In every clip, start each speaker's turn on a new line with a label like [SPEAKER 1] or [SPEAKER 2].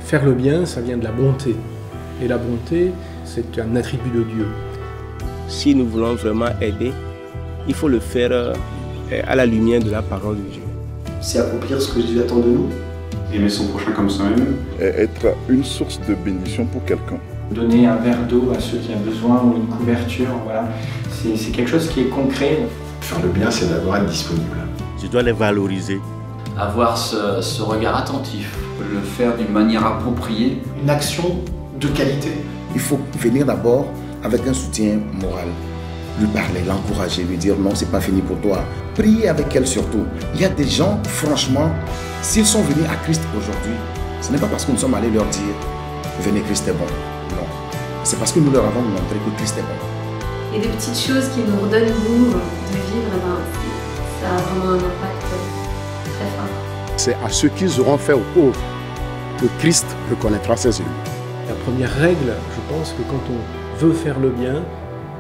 [SPEAKER 1] Faire le bien, ça vient de la bonté. Et la bonté, c'est un attribut de Dieu.
[SPEAKER 2] Si nous voulons vraiment aider, il faut le faire à la lumière de la parole de Dieu.
[SPEAKER 3] C'est accomplir ce que Dieu attend de nous.
[SPEAKER 4] Aimer son prochain comme soi-même.
[SPEAKER 5] Et être une source de bénédiction pour quelqu'un.
[SPEAKER 6] Donner un verre d'eau à ceux qui ont besoin ou une couverture, voilà. C'est quelque chose qui est concret.
[SPEAKER 3] Faire le bien, c'est d'abord être disponible.
[SPEAKER 7] Je dois les valoriser.
[SPEAKER 8] Avoir ce regard attentif, le faire d'une manière appropriée.
[SPEAKER 3] Une action de qualité.
[SPEAKER 9] Il faut venir d'abord avec un soutien moral. Lui parler, l'encourager, lui dire non, c'est pas fini pour toi. Prier avec elle surtout. Il y a des gens, franchement, s'ils sont venus à Christ aujourd'hui, ce n'est pas parce que nous sommes allés leur dire venez, Christ est bon. Non. C'est parce que nous leur avons montré que Christ est bon.
[SPEAKER 10] Et des petites choses qui nous redonnent goût de vivre, ça a vraiment un impact très fort.
[SPEAKER 11] C'est à ce qu'ils auront fait aux pauvres que Christ reconnaîtra ses élus.
[SPEAKER 1] La première règle, je pense que quand on veut faire le bien,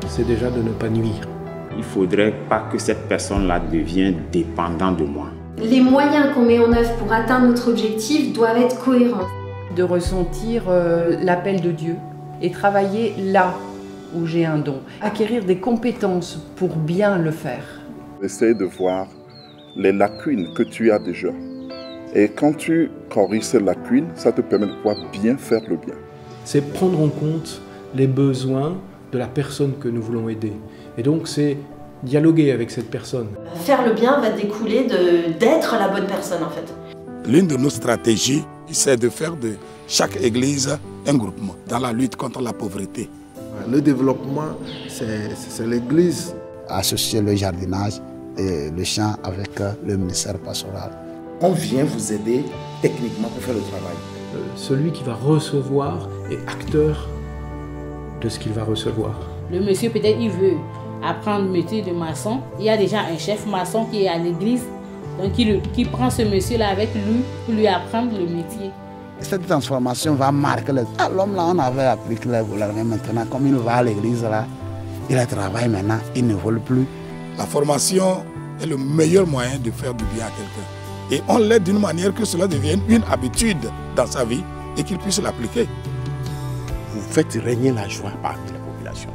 [SPEAKER 1] c'est déjà de ne pas nuire.
[SPEAKER 12] Il ne faudrait pas que cette personne-là devienne dépendante de moi.
[SPEAKER 10] Les moyens qu'on met en œuvre pour atteindre notre objectif doivent être cohérents.
[SPEAKER 13] De ressentir l'appel de Dieu et travailler là où j'ai un don. Acquérir des compétences pour bien le faire.
[SPEAKER 5] Essaye de voir les lacunes que tu as déjà. Et quand tu corriges ces lacunes, ça te permet de pouvoir bien faire le bien.
[SPEAKER 1] C'est prendre en compte les besoins de la personne que nous voulons aider. Et donc c'est dialoguer avec cette personne.
[SPEAKER 14] Faire le bien va découler d'être la bonne personne en fait.
[SPEAKER 15] L'une de nos stratégies, c'est de faire de chaque église un groupement dans la lutte contre la pauvreté.
[SPEAKER 16] Le développement, c'est l'église.
[SPEAKER 17] Associer le jardinage et le champ avec le ministère pastoral.
[SPEAKER 9] On vient vous aider techniquement pour faire le travail.
[SPEAKER 1] Celui qui va recevoir est acteur de ce qu'il va recevoir.
[SPEAKER 18] Le monsieur, peut-être, il veut apprendre le métier de maçon. Il y a déjà un chef maçon qui est à l'église, donc qui prend ce monsieur-là avec lui pour lui apprendre le métier.
[SPEAKER 17] Cette transformation va marquer le... L'homme là, on avait appris que mais maintenant, comme il va à l'église là, il travaille maintenant, il ne vole plus.
[SPEAKER 15] La formation est le meilleur moyen de faire du bien à quelqu'un. Et on l'aide d'une manière que cela devienne une habitude dans sa vie et qu'il puisse l'appliquer.
[SPEAKER 11] Vous faites régner la joie parmi la population.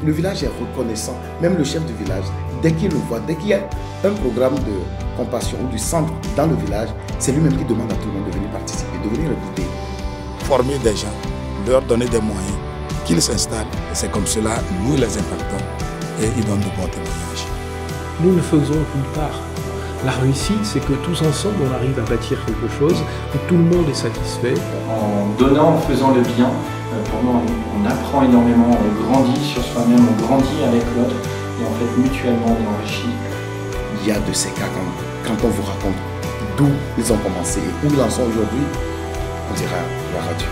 [SPEAKER 9] Le village est reconnaissant, même le chef du village, dès qu'il le voit, dès qu'il y a un programme de compassion ou du centre dans le village, c'est lui-même qui demande à tout le monde de venir participer, de venir écouter.
[SPEAKER 15] Former des gens, leur donner des moyens, qu'ils s'installent. Et c'est comme cela, nous les impactons et ils donnent de bons témoignages.
[SPEAKER 1] Nous ne faisons qu'une part. La réussite, c'est que tous ensemble, on arrive à bâtir quelque chose où tout le monde est satisfait.
[SPEAKER 6] En donnant, en faisant le bien, pour moi, on apprend énormément, on grandit sur soi-même, on grandit avec l'autre et en fait, mutuellement, on enrichit.
[SPEAKER 9] Il y a de ces cas quand on vous raconte d'où ils ont commencé et où ils en sont aujourd'hui, on dira gloire à Dieu.